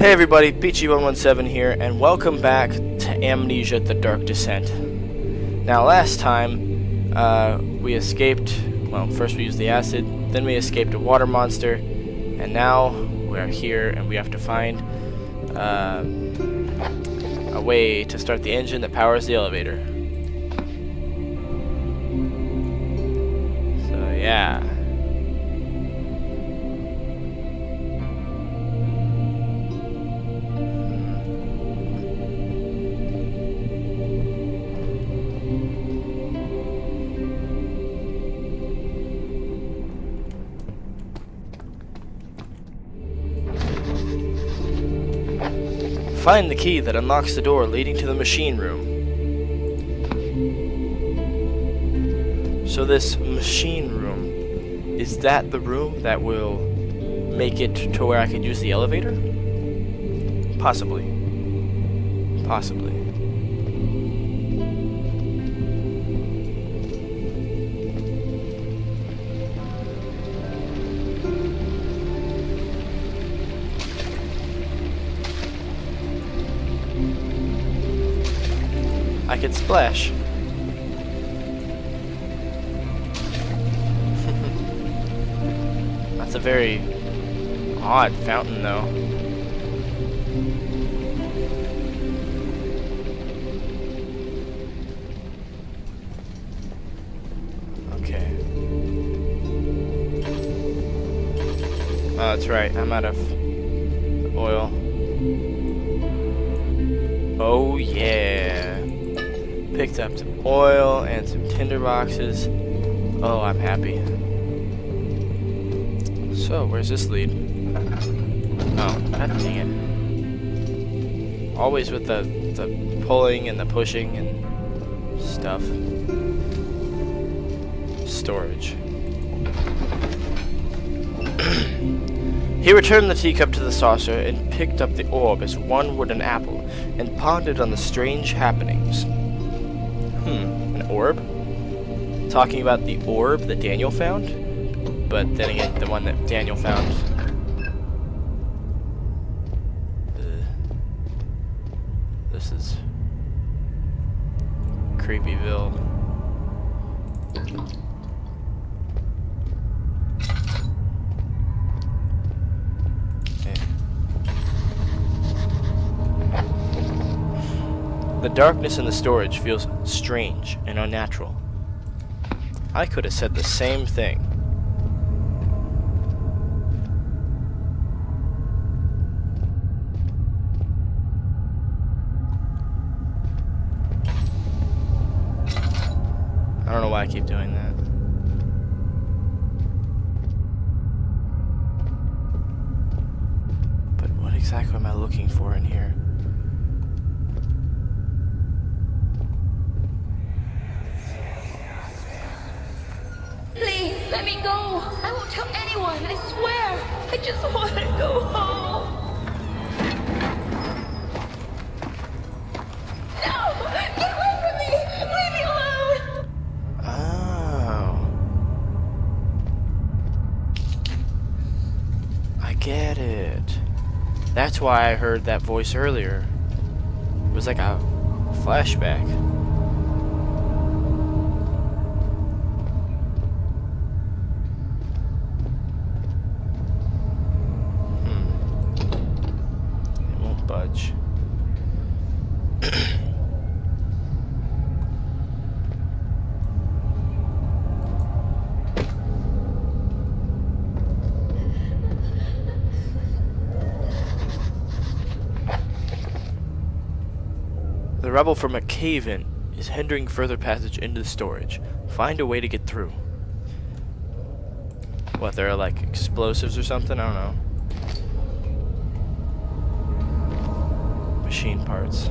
Hey everybody, Peachy117 here, and welcome back to Amnesia: The Dark Descent. Now last time, we escaped, well, first we used the acid, then we escaped a water monster, and now we are here and we have to find a way to start the engine that powers the elevator. So yeah. Find the key that unlocks the door leading to the machine room. So this machine room, is that the room that will make it to where I could use the elevator? Possibly. Possibly. I could splash. That's a very odd fountain, though. Okay. Oh, that's right. I'm out of oil. Oh, yeah. Picked up some oil and some tinder boxes. Oh, I'm happy. So, where's this lead? Oh, god dang it. Always with the pulling and the pushing and stuff. Storage. He returned the teacup to the saucer and picked up the orb as one would an apple and pondered on the strange happenings. An orb? Talking about the orb that Daniel found? But then again, the one that Daniel found. This is Creepyville. The darkness in the storage feels strange and unnatural. I could have said the same thing. I don't know why I keep doing that. But what exactly am I looking for in here? Let me go! I won't tell anyone, I swear! I just want to go home! No! Get away from me! Leave me alone! Oh. I get it. That's why I heard that voice earlier. It was like a flashback. Budge. The rubble from a cave-in is hindering further passage into the storage. Find a way to get through. What, there are like explosives or something? I don't know. Machine parts.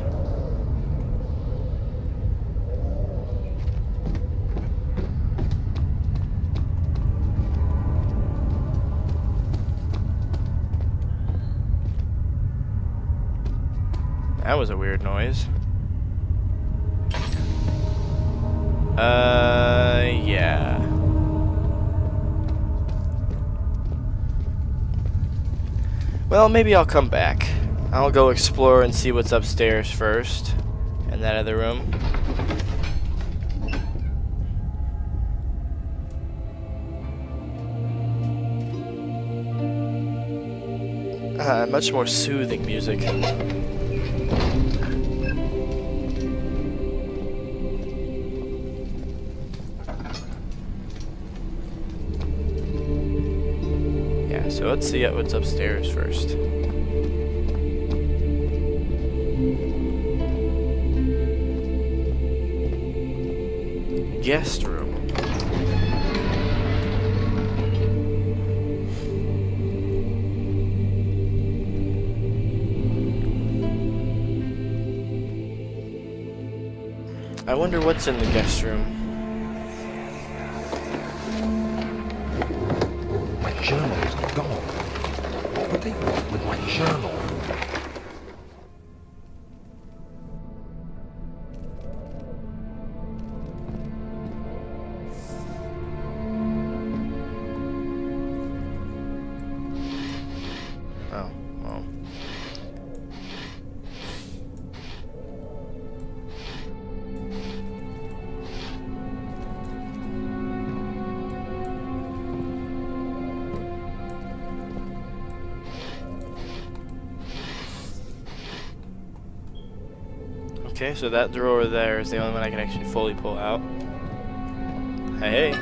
That was a weird noise. Yeah. Well, maybe I'll come back. I'll go explore and see what's upstairs first. In that other room. Much more soothing music. Yeah, so let's see what's upstairs first. Guest room. I wonder what's in the guest room. My journal is gone. What would they want with my journal? Oh, well. Okay, so that drawer there is the only one I can actually fully pull out. Hey.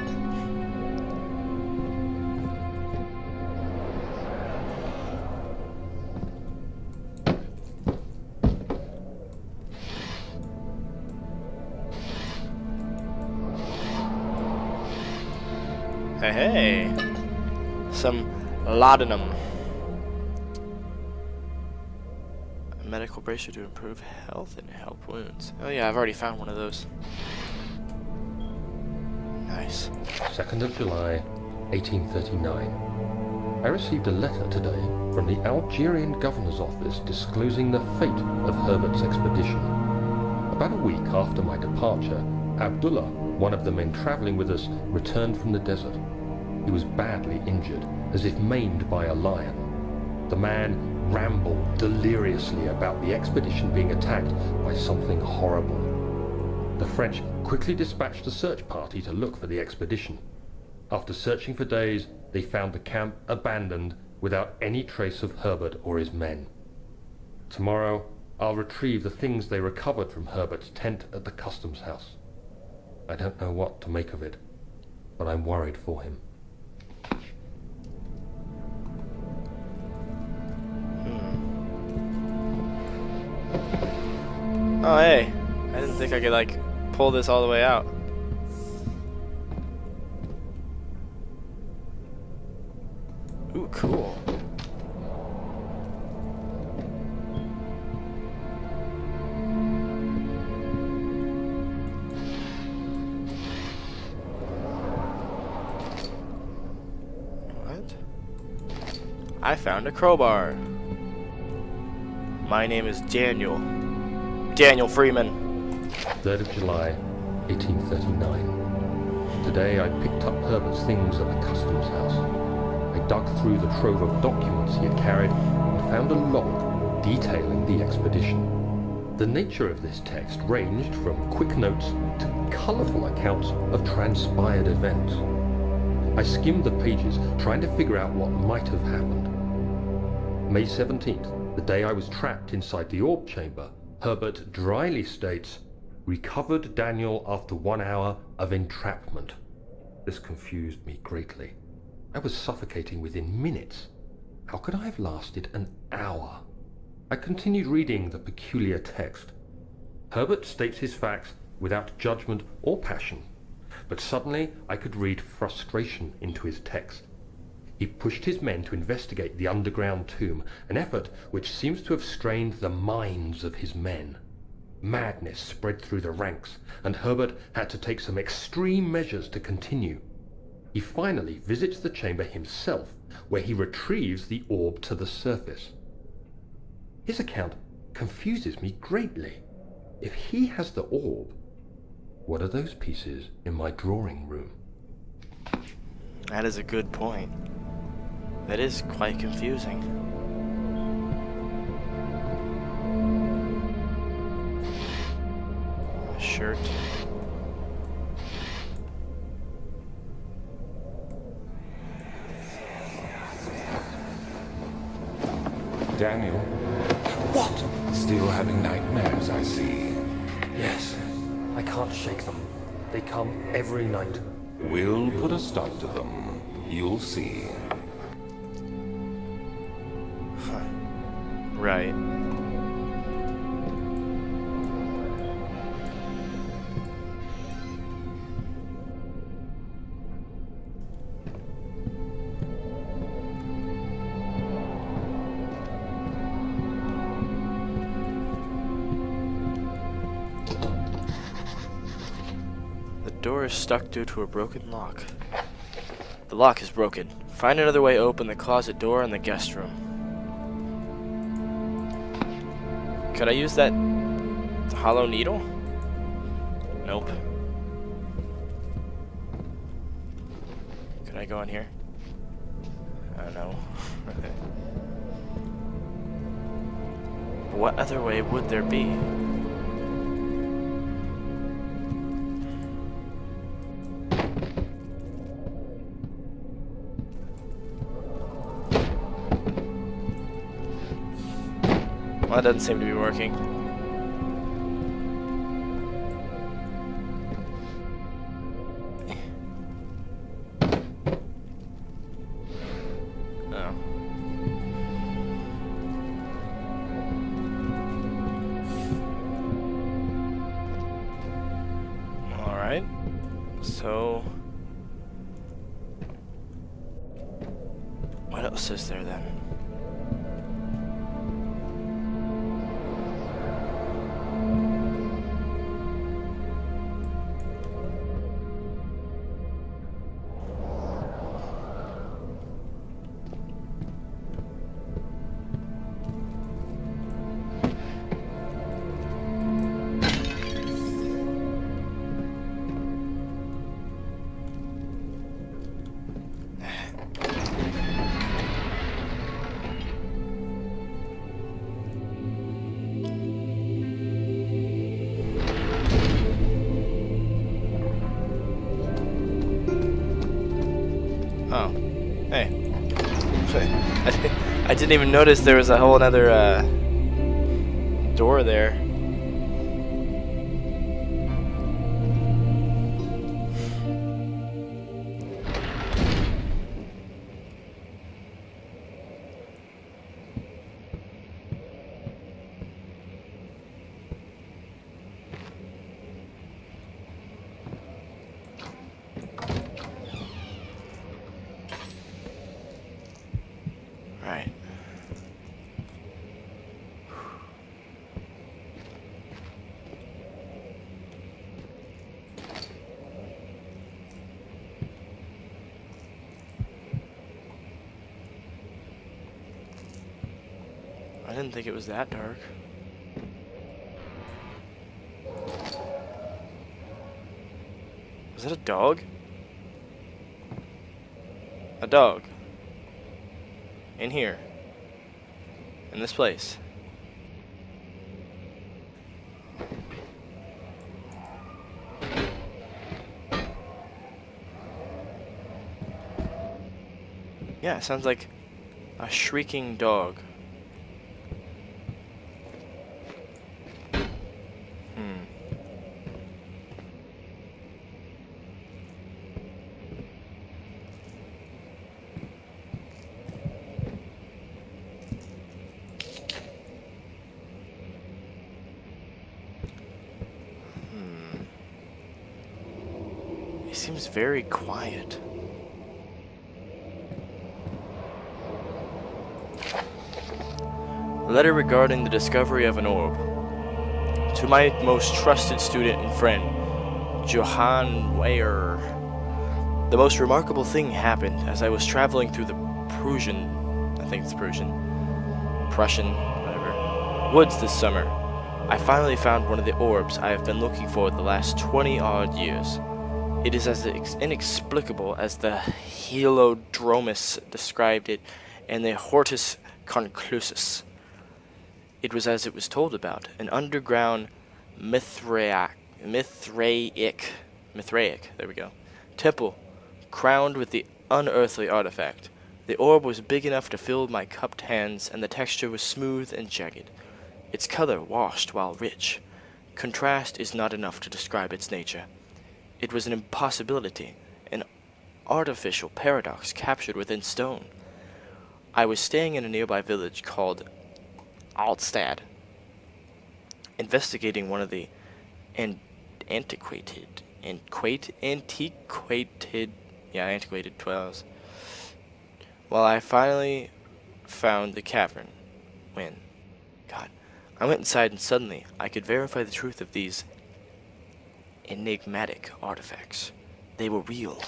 Hey, hey. Some laudanum. A medical bracer to improve health and help wounds. Oh yeah, I've already found one of those. Nice. 2nd of July, 1839. I received a letter today from the Algerian governor's office disclosing the fate of Herbert's expedition. About a week after my departure, Abdullah, one of the men traveling with us, returned from the desert. He was badly injured, as if maimed by a lion. The man rambled deliriously about the expedition being attacked by something horrible. The French quickly dispatched a search party to look for the expedition. After searching for days, they found the camp abandoned without any trace of Herbert or his men. Tomorrow, I'll retrieve the things they recovered from Herbert's tent at the customs house. I don't know what to make of it, but I'm worried for him. Oh hey, I didn't think I could like pull this all the way out. Ooh, cool. What? I found a crowbar. My name is Daniel Freeman. 3rd of July, 1839. Today I picked up Herbert's things at the customs house. I dug through the trove of documents he had carried and found a log detailing the expedition. The nature of this text ranged from quick notes to colourful accounts of transpired events. I skimmed the pages, trying to figure out what might have happened. May 17th, the day I was trapped inside the orb chamber, Herbert dryly states, "Recovered Daniel after 1 hour of entrapment." This confused me greatly. I was suffocating within minutes. How could I have lasted an hour? I continued reading the peculiar text. Herbert states his facts without judgment or passion, but suddenly I could read frustration into his text. He pushed his men to investigate the underground tomb, an effort which seems to have strained the minds of his men. Madness spread through the ranks, and Herbert had to take some extreme measures to continue. He finally visits the chamber himself, where he retrieves the orb to the surface. His account confuses me greatly. If he has the orb, what are those pieces in my drawing room? That is a good point. That is quite confusing. shirt. Daniel? What? Still having nightmares, I see. Yes, I can't shake them. They come every night. We'll put a stop to them. You'll see. Right. The door is stuck due to a broken lock. The lock is broken. Find another way to open the closet door in the guest room. Could I use that hollow needle? Nope. Could I go in here? I don't know. What other way would there be? Well, that doesn't seem to be working. Oh. Alright. So... what else is there then? Oh, hey. I didn't even notice there was a whole other door there. Right. I didn't think it was that dark. Was that a dog? A dog. In here. In this place. Yeah, it sounds like a shrieking dog. He seems very quiet. Letter regarding the discovery of an orb. To my most trusted student and friend, Johann Weyer. The most remarkable thing happened as I was traveling through the Prussian, whatever, woods this summer. I finally found one of the orbs I have been looking for the last 20-odd years. It is as inexplicable as the Helodromus described it and the Hortus Conclusus. It was as it was told about, an underground Mithriac Mithraic, there we go, temple, crowned with the unearthly artifact. The orb was big enough to fill my cupped hands, and the texture was smooth and jagged. Its color washed while rich. Contrast is not enough to describe its nature. It was an impossibility, an artificial paradox captured within stone. I was staying in a nearby village called Altstad, investigating one of the antiquated dwellings. Well, I finally found the cavern I went inside, and suddenly I could verify the truth of these enigmatic artifacts. They were real.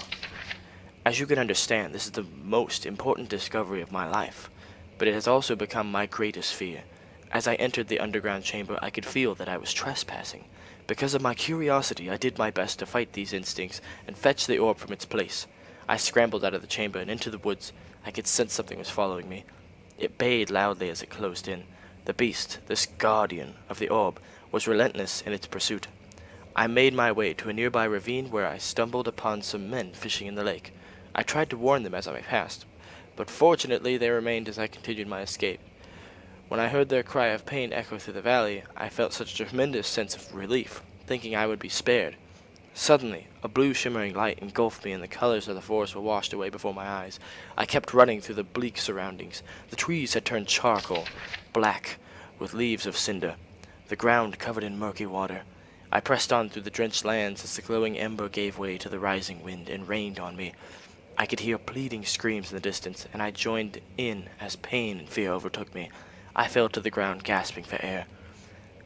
As you can understand, this is the most important discovery of my life, but it has also become my greatest fear. As I entered the underground chamber, I could feel that I was trespassing. Because of my curiosity, I did my best to fight these instincts and fetch the orb from its place. I scrambled out of the chamber and into the woods. I could sense something was following me. It bayed loudly as it closed in. The beast, this guardian of the orb, was relentless in its pursuit. I made my way to a nearby ravine where I stumbled upon some men fishing in the lake. I tried to warn them as I passed, but fortunately they remained as I continued my escape. When I heard their cry of pain echo through the valley, I felt such a tremendous sense of relief, thinking I would be spared. Suddenly, a blue shimmering light engulfed me, and the colors of the forest were washed away before my eyes. I kept running through the bleak surroundings. The trees had turned charcoal, black, with leaves of cinder, the ground covered in murky water. I pressed on through the drenched lands as the glowing ember gave way to the rising wind and rained on me. I could hear pleading screams in the distance, and I joined in as pain and fear overtook me. I fell to the ground, gasping for air.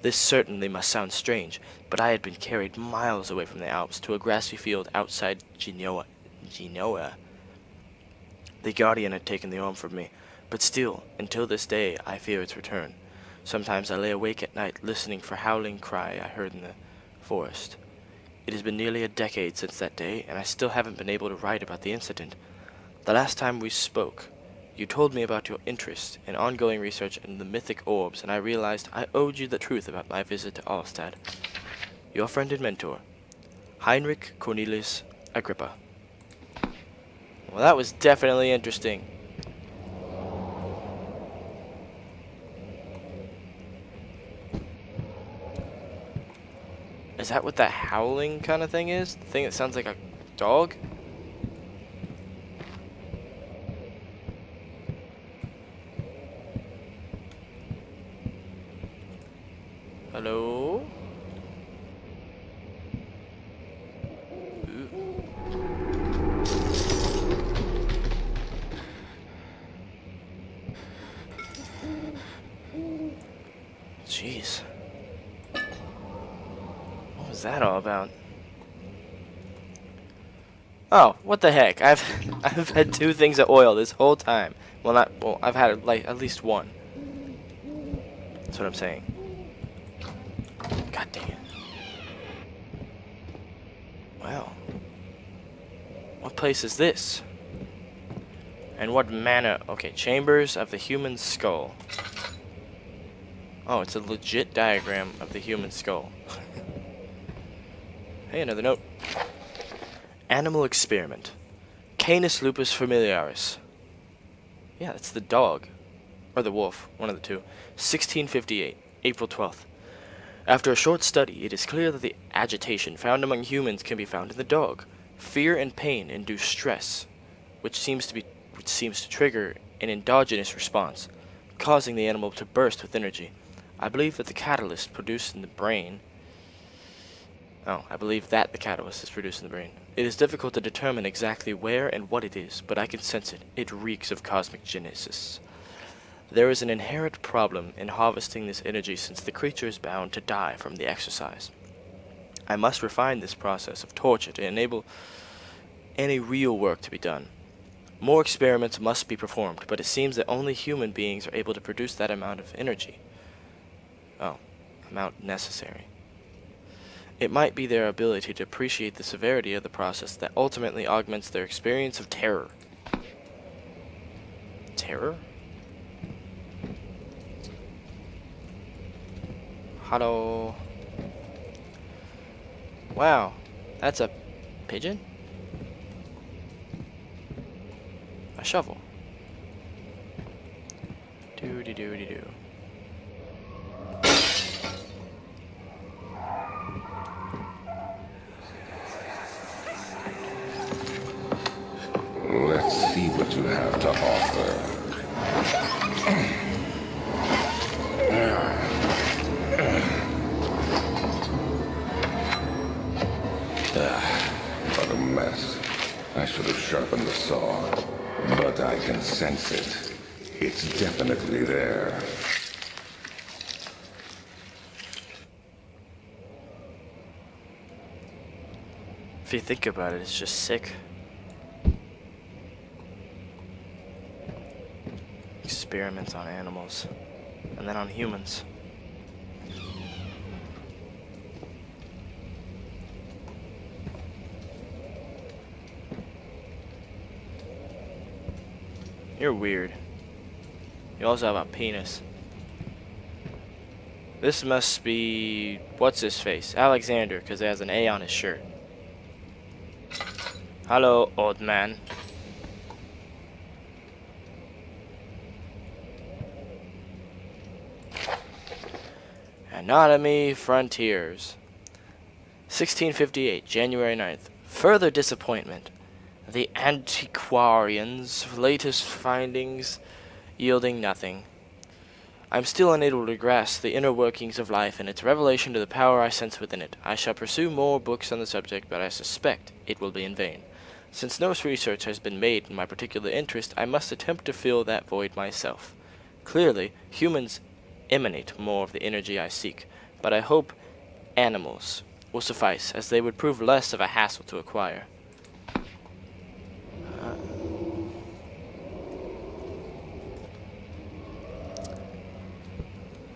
This certainly must sound strange, but I had been carried miles away from the Alps to a grassy field outside Genoa. The guardian had taken the orb from me, but still, until this day, I fear its return. Sometimes I lay awake at night, listening for howling cry I heard in the forest. It has been nearly a decade since that day, and I still haven't been able to write about the incident. The last time we spoke, you told me about your interest in ongoing research in the mythic orbs, and I realized I owed you the truth about my visit to Alstad. Your friend and mentor, Heinrich Cornelius Agrippa. Well, that was definitely interesting. Is that what that howling kind of thing is? The thing that sounds like a dog? Hello? Ooh. Jeez. What was that all about? Oh, what the heck? I've had two things of oil this whole time. Well, I've had like at least one. That's what I'm saying. God dang it. Well, what place is this? And what manner? Okay, chambers of the human skull. Oh, it's a legit diagram of the human skull. Hey, another note. Animal experiment. Canis lupus familiaris. Yeah, that's the dog. Or the wolf, one of the two. 1658, April 12th. After a short study, it is clear that the agitation found among humans can be found in the dog. Fear and pain induce stress, which seems to trigger an endogenous response, causing the animal to burst with energy. I believe that the catalyst produced in the brain. It is difficult to determine exactly where and what it is, but I can sense it. It reeks of cosmic genesis. There is an inherent problem in harvesting this energy since the creature is bound to die from the exercise. I must refine this process of torture to enable any real work to be done. More experiments must be performed, but it seems that only human beings are able to produce that amount of energy. Amount necessary. It might be their ability to appreciate the severity of the process that ultimately augments their experience of terror. Terror? Hello. Wow, that's a pigeon? A shovel. Doo-dee-doo-dee-doo. Let's see what you have to offer. What a mess. I should have sharpened the saw, but I can sense it. It's definitely there. If you think about it, it's just sick. Experiments on animals, and then on humans. You're weird. You also have a penis. This must be... what's his face? Alexander, because it has an A on his shirt. Hello, old man. Anatomy Frontiers. 1658, January 9th. Further disappointment. The antiquarian's latest findings yielding nothing. I'm still unable to grasp the inner workings of life and its revelation to the power I sense within it. I shall pursue more books on the subject, but I suspect it will be in vain. Since no research has been made in my particular interest, I must attempt to fill that void myself. Clearly, humans emanate more of the energy I seek, but I hope animals will suffice, as they would prove less of a hassle to acquire.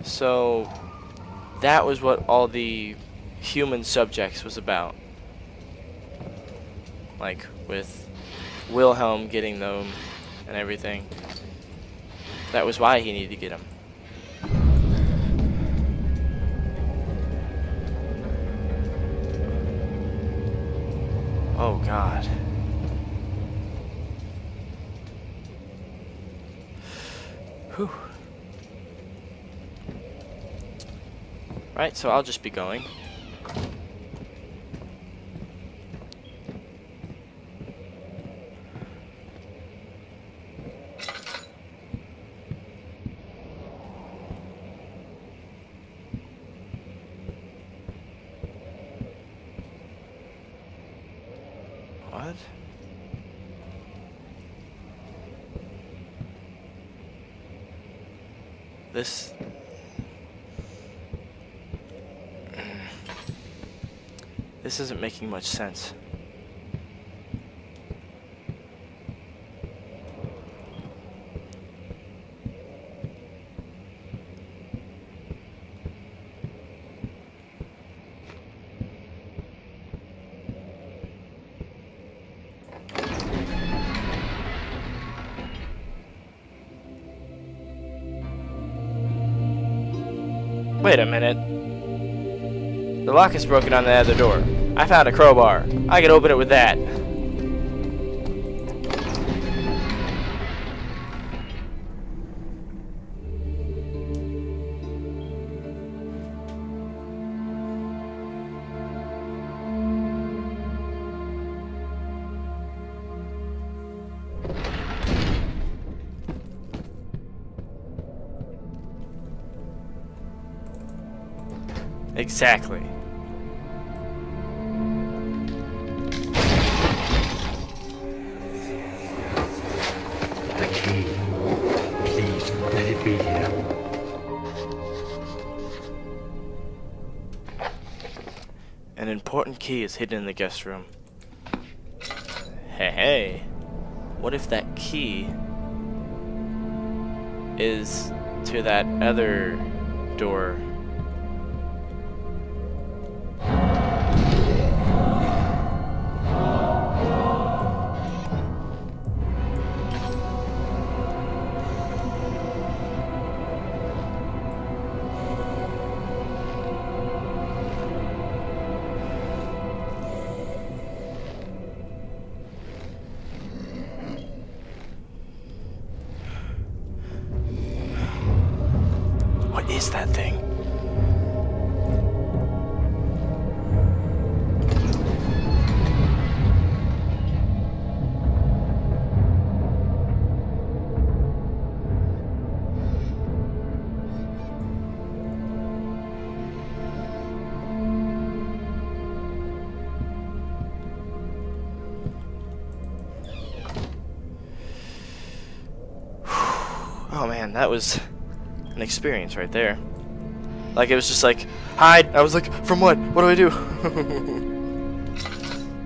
So, that was what all the human subjects was about. Like, with Wilhelm getting them and everything. That was why he needed to get them. Oh, God. Whew. Right, so I'll just be going. What? This... This isn't making much sense. Wait a minute. The lock is broken on the other door. I found a crowbar. I can open it with that. Exactly. The key. Please, let it be here. An important key is hidden in the guest room. Hey. What if that key is to that other door? What is that thing? Oh man, that was an experience right there. Like, it was just like, hide! I was like, from what? What do I do?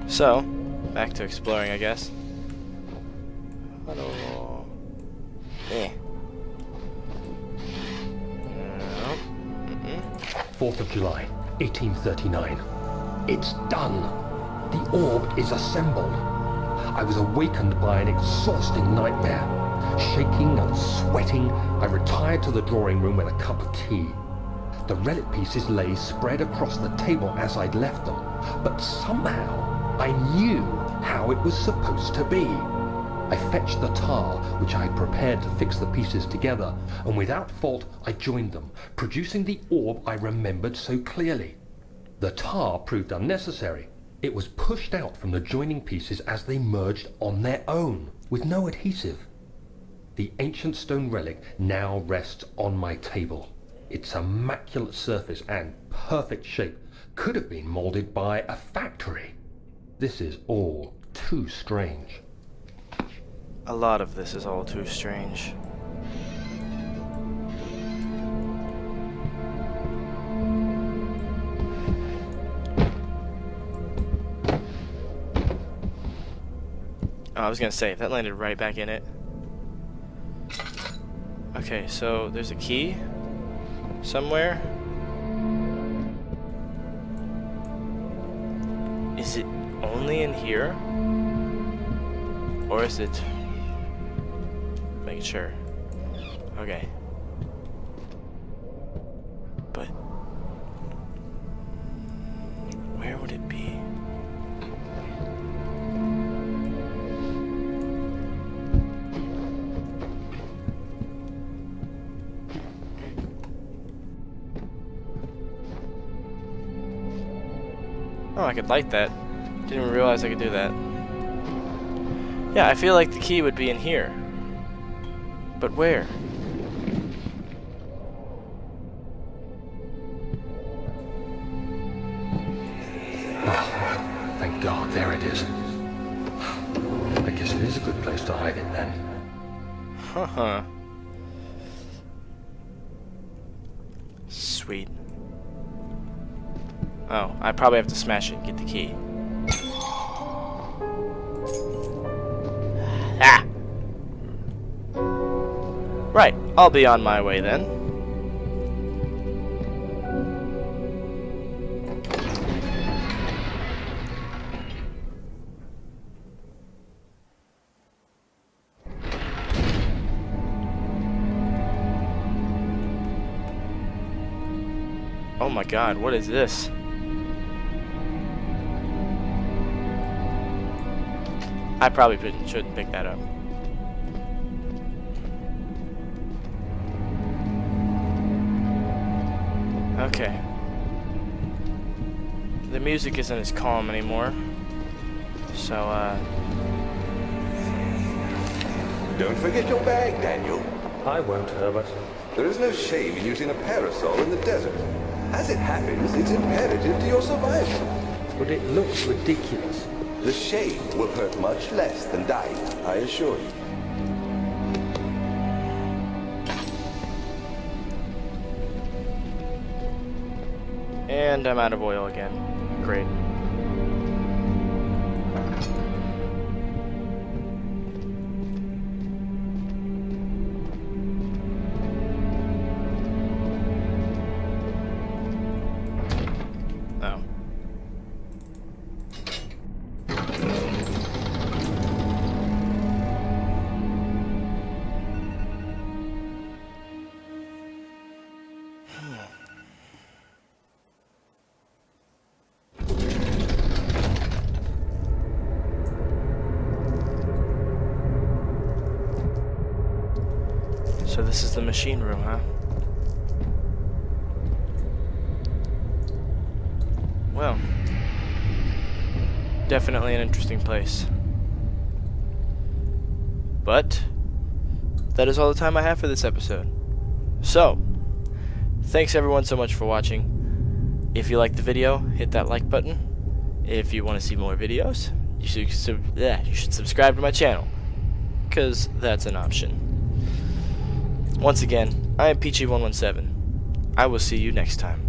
So, back to exploring, I guess. Hello. Eh. No. 4th of July, 1839. It's done. The orb is assembled. I was awakened by an exhausting nightmare. Shaking and sweating, I retired to the drawing room with a cup of tea. The relic pieces lay spread across the table as I'd left them, but somehow I knew how it was supposed to be. I fetched the tar, which I had prepared to fix the pieces together, and without fault I joined them, producing the orb I remembered so clearly. The tar proved unnecessary. It was pushed out from the joining pieces as they merged on their own, with no adhesive. The ancient stone relic now rests on my table. Its immaculate surface and perfect shape could have been molded by a factory. This is all too strange. A lot of this is all too strange. Oh, I was gonna say, if that landed right back in it. Okay, so there's a key somewhere. Is it only in here? Or is it... Making sure. Okay. But... where would it be? Oh, I could light that. Didn't even realize I could do that. Yeah, I feel like the key would be in here. But where? Oh, thank God, there it is. I guess it is a good place to hide it then. Huh. Sweet. Oh, I probably have to smash it and get the key. Ah! Right, I'll be on my way then. Oh my God, what is this? I probably shouldn't pick that up. Okay. The music isn't as calm anymore. So, Don't forget your bag, Daniel. I won't, Herbert. There is no shame in using a parasol in the desert. As it happens, it's imperative to your survival. But it looks ridiculous. The shame will hurt much less than dying, I assure you. and I'm out of oil again. Great. Oh. So this is the machine room, huh? Well, definitely an interesting place. But that is all the time I have for this episode. So, thanks everyone so much for watching. If you liked the video, hit that like button. If you want to see more videos, you should subscribe to my channel, because that's an option. Once again, I am Peachy117. I will see you next time.